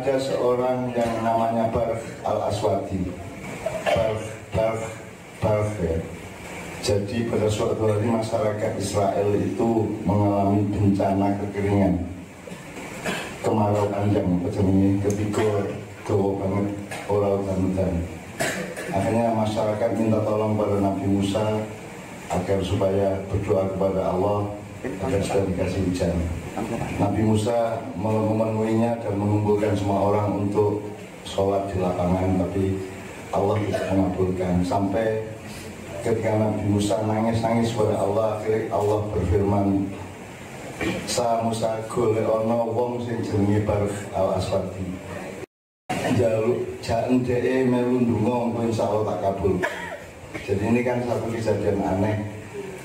ada seorang yang namanya Barq al-Aswadi. Barq ya. Jadi pada suatu hari masyarakat Israel itu mengalami bencana kekeringan, kemarau panjang, ketika dawa banget orang hutan. Akhirnya masyarakat minta tolong pada Nabi Musa agar supaya berdoa kepada Allah agar sudah dikasih hujan. Nabi Musa memenuhinya dan mengumpulkan semua orang untuk sholat di lapangan, tapi Allah tidak mengabulkan. Sampai ketika Nabi Musa nangis pada Allah, akhirnya Allah berfirman, "Sa Musa golek ana wong sing jenenge Barq al-Aswadi. Jaluk jan dhek melu ndonga engko insyaallah tak kabul." Jadi ini kan satu kejadian aneh.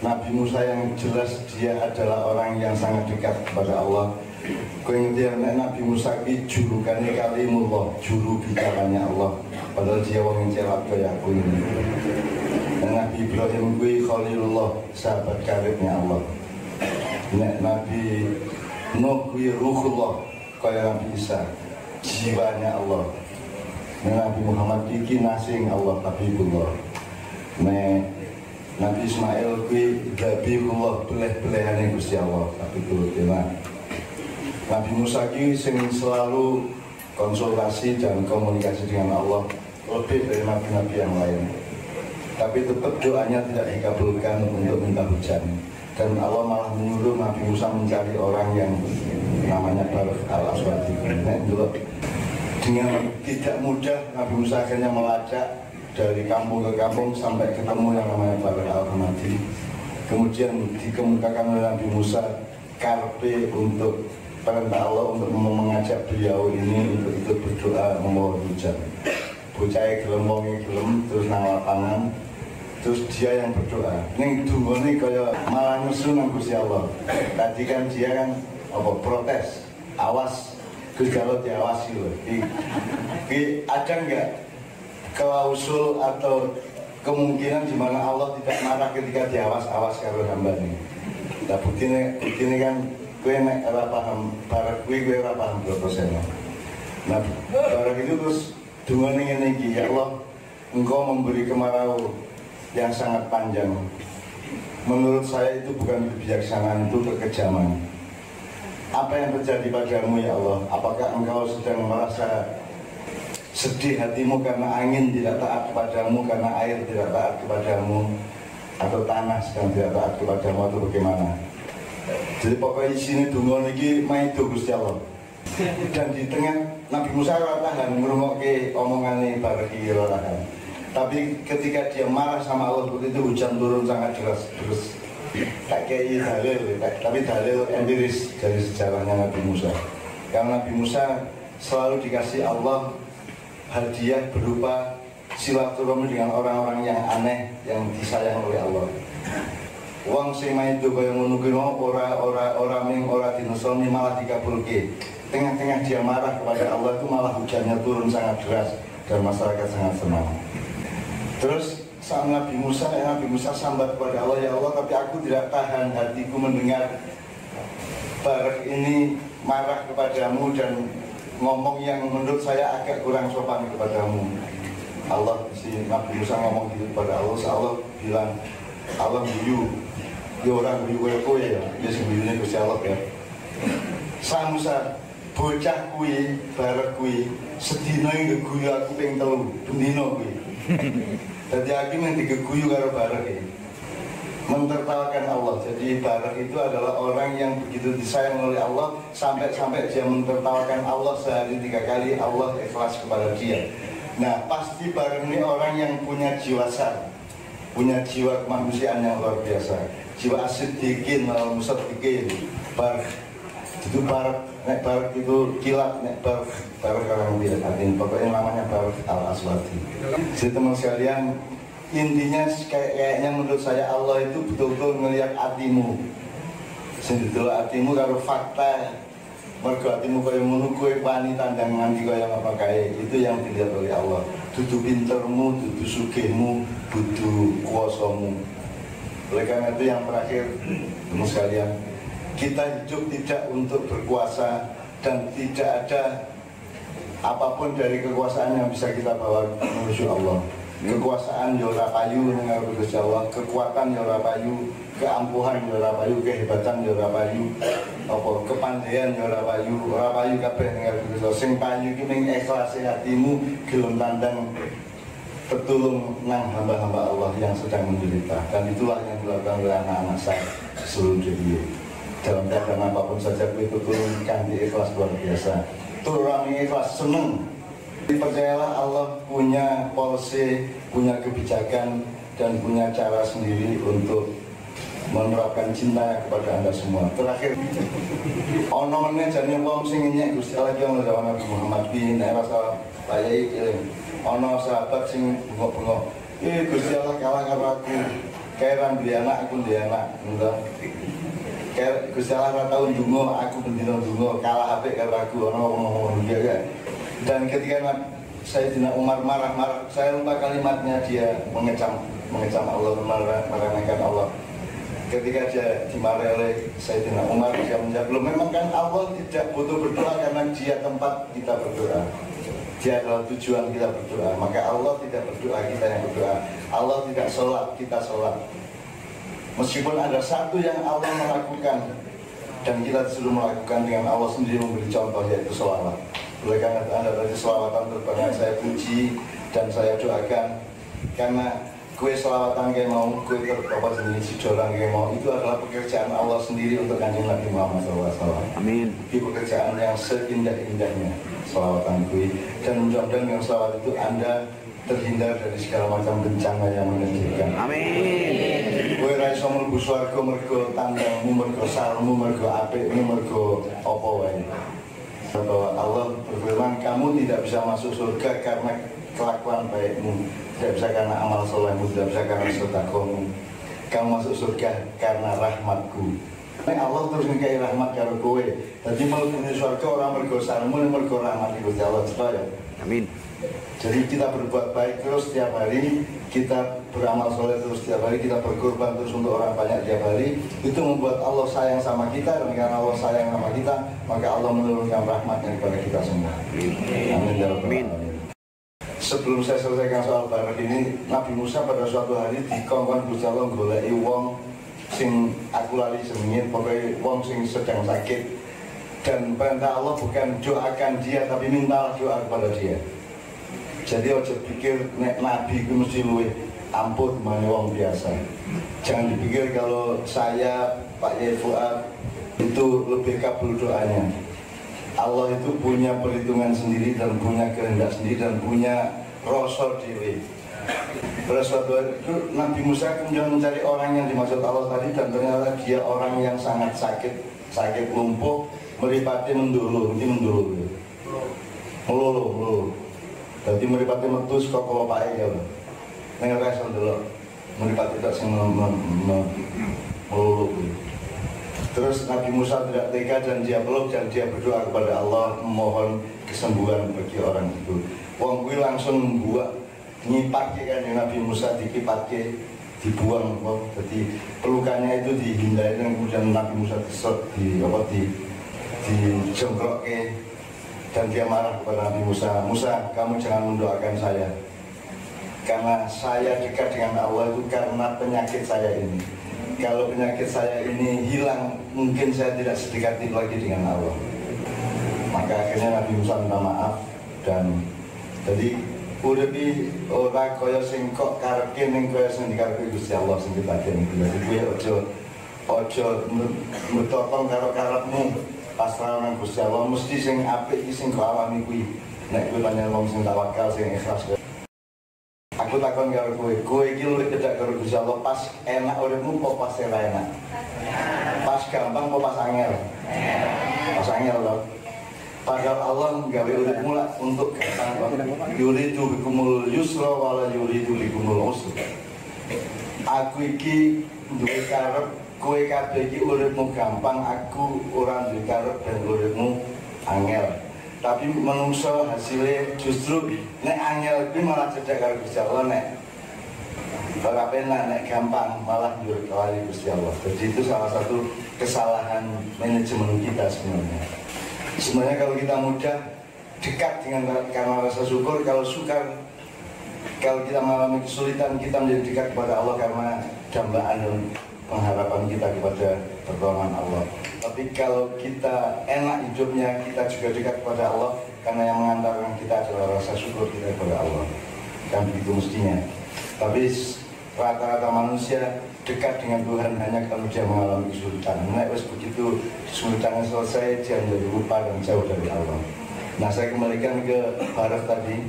Nabi Musa yang jelas dia adalah orang yang sangat dekat kepada Allah. Kau ngerti ya, Nabi Musa ini julukannya Kalimullah, juru bicaranya Allah. Padahal dia orang yang celak kayak aku ini. Dan Nabi Ibrahim ini Khalilullah, sahabat karibnya Allah. Nabi Nuh ini Ruhullah, kayak Nabi Isa, jiwanya Allah. Nabi Muhammad ini nasing Allah, Habibullah. Nabi Ismail ini Zabihullah, beleh-belehannya Gusti Allah, Habibullah. Nabi Musa ini selalu konsultasi dan komunikasi dengan Allah lebih dari nabi-nabi yang lain. Tapi tetap doanya tidak dikabulkan untuk minta hujan. Dan Allah malah menyuruh Nabi Musa mencari orang yang namanya Barq al-Aswadi. Dengan tidak mudah Nabi Musa akhirnya melacak dari kampung ke kampung sampai ketemu yang namanya Barq al-Aswadi. Kemudian dikemukakan oleh Nabi Musa karpe untuk perintah Allah untuk mengajak beliau ini untuk ikut berdoa memohon hujan. Bocah gelem wonge gelem terus nang lapangan, terus dia yang berdoa. Ning dungane kaya malah nyusul nang Gusti Allah. Tadi kan dia kan protes, awas Gusti Allah diawasi loh. Ada enggak klausul atau kemungkinan di mana Allah tidak marah ketika diawas-awas karo hamba-Nya. Nah buktinya kan gue nek ora paham Barq gue ora paham 2%. Nah, Barq itu terus dungane ngene iki, ya Allah, Engkau memberi kemarau yang sangat panjang. Menurut saya itu bukan kebijaksanaan, itu kekejaman. Apa yang terjadi padamu ya Allah? Apakah Engkau sedang merasa sedih hatimu karena angin tidak taat kepadamu, karena air tidak taat kepadamu, atau tanah sedang tidak taat kepadamu, atau bagaimana? Jadi pokoknya di sini dungo niki maido Gusti Allah. Dan di tengah Nabi Musa ora tahan ngrungokke omongane Barq ora tahan. Tapi ketika dia marah sama Allah begitu hujan turun sangat deras terus. Tak kayak dalil, tapi dalil empiris dari sejarahnya Nabi Musa. Karena Nabi Musa selalu dikasih Allah hadiah berupa silaturahmi dengan orang-orang yang aneh yang disayang oleh Allah. Wong sing main itu kaya ngono kuwi ora dinusoni malah dikabulke. Tengah-tengah dia marah kepada Allah itu malah hujannya turun sangat deras dan masyarakat sangat senang. Terus saat Nabi Musa sambat kepada Allah, ya Allah, tapi aku tidak tahan hatiku mendengar Barq ini marah kepadamu dan ngomong yang menurut saya agak kurang sopan kepadamu. Allah, si Nabi Musa ngomong gitu kepada Allah, Allah bilang, Allah biyu. Ya orang kowe ya, dia sembunyinya Gusti Allah ya. Sa Musa, bocah kuwi, Barq kuwi, sedina ngeguyu aku ping 3, bendina kuwi. Dadi aku mung digeguyu karo Barq iki. Mentertawakan Allah. Jadi Barq itu adalah orang yang begitu disayang oleh Allah sampai dia mentertawakan Allah sehari 3 kali, Allah ikhlas kepada dia. Nah, pasti Barq ini orang yang punya jiwa sar, punya jiwa kemanusiaan yang luar biasa. Jiwa as-siddiqin wal musaddiqin. Barq itu nek Barq itu kilat, nek Barq orang tidak artinya pokoknya namanya Barq al-Aswadi. Jadi teman sekalian, intinya kayaknya menurut saya Allah itu betul-betul melihat hatimu. Sendiri hatimu karo fakta. Mergo hatimu kaya ngono kowe wani tandang nganti kaya apa kae, itu yang dilihat oleh Allah. Dudu pintermu, dudu sugihmu, dudu kuasamu. Oleh karena itu yang terakhir, teman sekalian, kita hidup tidak untuk berkuasa dan tidak ada apapun dari kekuasaan yang bisa kita bawa menuju Allah. Kekuasaan ya ora payu ning ngarep Gusti Allah, kekuatan ya ora payu, keampuhan ya ora payu, kehebatan ya ora payu, apa kepandaian ya ora payu kabeh ning ngarep Gusti Allah. Sing payu iki ning ikhlase hatimu, gelem tandang tertulung nang hamba-hamba Allah yang sedang menderita. Dan itulah yang dilakukan oleh anak-anak saya seluruh dunia. Dalam keadaan apapun saja itu turun kanthi ikhlas luar biasa. Turun ikhlas seneng. Percayalah Allah punya policy, punya kebijakan dan punya cara sendiri untuk menerapkan cinta kepada Anda semua. Terakhir, ono meneh jane wong sing nyek Gusti Allah yang lawan Nabi Muhammad bin rasa payai eling. Ono sahabat sing bengok-bengok, Gusti Allah kalah karo aku. Kairan duwe anak, aku duwe anak, ngono. Gusti Allah ora tau ndonga, aku bendina ndonga, kalah apik karo aku, ono ngomong ya. Dan ketika Sayyidina Umar marah-marah, saya lupa kalimatnya, dia mengecam Allah, meremehkan Allah. Ketika dia dimarahi oleh Sayyidina Umar, dia menjawab, memang kan Allah tidak butuh berdoa karena dia tempat kita berdoa. Dia adalah tujuan kita berdoa. Maka Allah tidak berdoa, kita yang berdoa. Allah tidak sholat, kita sholat. Meskipun ada satu yang Allah melakukan dan kita disuruh melakukan dengan Allah sendiri memberi contoh, yaitu sholawat. Oleh karena Anda tadi selawatan terbanyak saya puji dan saya doakan, karena kue selawatan kayak mau, kue terbawa jenis sidoran kayak mau, itu adalah pekerjaan Allah sendiri untuk Kanjeng Nabi Muhammad SAW. Amin. Itu pekerjaan yang seindah-indahnya selawatan kue, dan mudah-mudahan dengan selawat itu Anda terhindar dari segala macam bencana yang menyedihkan. Amin. Kue raiso mlebu swarga mergo tandangmu, mergo sarmu, mergo apikmu, mergo apa wae. Bahwa Allah berfirman, kamu tidak bisa masuk surga karena kelakuan baikmu, tidak bisa karena amal solehmu, tidak bisa karena sedekahmu. Kamu masuk surga karena rahmatku. Allah terus ngekei rahmat karo kowe. Jadi mlebu surga orang mergo sarmu, mergo rahmat Gusti Allah ya. Amin. Jadi kita berbuat baik terus setiap hari, kita beramal soleh terus setiap hari, kita berkorban terus untuk orang banyak setiap hari. Itu membuat Allah sayang sama kita, dan karena Allah sayang sama kita, maka Allah menurunkan rahmatnya kepada kita semua. Amin ya rabbal alamin. Sebelum saya selesaikan soal barat ini, Nabi Musa pada suatu hari dikongkon Gusti Allah goleki wong sing aku lali jenenge, pokoknya wong sing sedang sakit, dan perintah Allah bukan doakan dia tapi minta doa kepada dia. Jadi ojo pikir nek Nabi itu mesti luwih ampuh mana wong biasa. Jangan dipikir kalau saya Pak Yai Fuad itu lebih kabul doanya. Allah itu punya perhitungan sendiri dan punya kehendak sendiri dan punya rasa diri. Pada suatu hari itu Nabi Musa kemudian mencari orang yang dimaksud Allah tadi, dan ternyata dia orang yang sangat sakit lumpuh, meripati mendulu. Jadi meripati metu saka kelopake ya. Ning ora iso ndelok. Meripati tak sing melulu. Terus Nabi Musa tidak tega dan dia peluk dan dia berdoa kepada Allah memohon kesembuhan bagi orang itu. Wong kuwi langsung buat nyipake kan Nabi Musa, dikipake, dibuang. Jadi pelukannya itu dihindari, dan kemudian Nabi Musa dijongkrokke. Dan dia marah kepada Nabi Musa, kamu jangan mendoakan saya, karena saya dekat dengan Allah itu karena penyakit saya ini. Kalau penyakit saya ini hilang, mungkin saya tidak sedekat itu lagi dengan Allah. Maka akhirnya Nabi Musa minta maaf, dan jadi uripi ora kaya sing kok karepke ning kaya sing dikarepe Gusti Allah sing dipateni. Jadi kowe ojo metotong karo karepmu. Pasrah nang Gusti Allah, mesti sing apik iki sing kok alami kuwi. Nek kowe pancen wong sing tawakal, sing ikhlas. Aku takon karo kowe iki luwih cedhak karo Gusti Allah pas enak uripmu apa pas ora enak? Pas gampang apa pas angel? Pas angel lho. Padahal Allah nggawe uripmu lah untuk gampang. Yuridu bikumul yusra wala yuridu bikumul usra. Aku iki duwe karep kowe kabeh iki uripmu gampang, aku ora duwe karep ben uripmu angel. Tapi menungso hasilnya justru nek angel kuwi malah cedhak karo Gusti Allah, nek ora penak, nek gampang malah njur kali Gusti Allah. Jadi itu salah satu kesalahan manajemen kita sebenarnya. Sebenarnya kalau kita mudah dekat dengan karena rasa syukur. Kalau sukar, kalau kita mengalami kesulitan, kita menjadi dekat kepada Allah karena dambaan dan pengharapan kita kepada pertolongan Allah. Tapi kalau kita enak hidupnya, kita juga dekat kepada Allah karena yang mengantarkan kita adalah rasa syukur kita kepada Allah. Kan begitu mestinya. Tapi rata-rata manusia dekat dengan Tuhan hanya kalau dia mengalami kesulitan. Nah, begitu kesulitannya selesai, dia menjadi lupa dan jauh dari Allah. Nah, saya kembalikan ke barat tadi.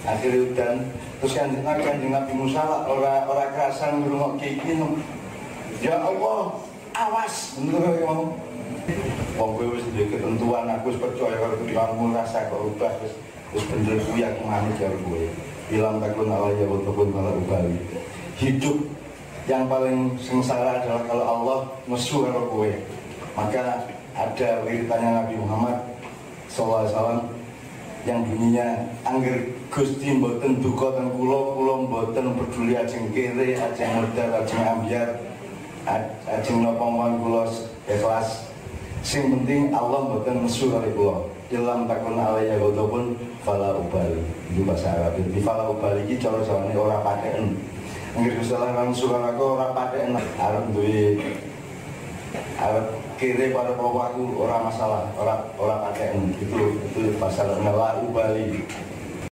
Akhirnya udan, terus kan Nabi Musa orang kerasan ngurungok kiki. Ya Allah, awas, bener ya mau. Wong kowe wis duwe ketentuan, aku wis percaya karo kamu rasa kok ubah wis bener kuwi aku manut karo kowe. Bilang takun Allah ya betul malah ubali. Hidup yang paling sengsara adalah kalau Allah musuh karo kowe. Maka ada wiritannya Nabi Muhammad SAW yang bunyinya angger Gusti mboten duka ten kula mboten peduli ajeng kere, ajeng modal, ajeng ambyar, ajeng napa mawon kula ikhlas. Sing penting Allah mboten nesu kali kula. Dalam takun alaya pun fala ubali. Itu bahasa Arab. Di fala ubali iki cara jawane ora paten. Angger salah nesu karo aku ora paten. Arep duwe arep kere pada bawahku ora masalah, ora paten. Itu bahasa la ubali.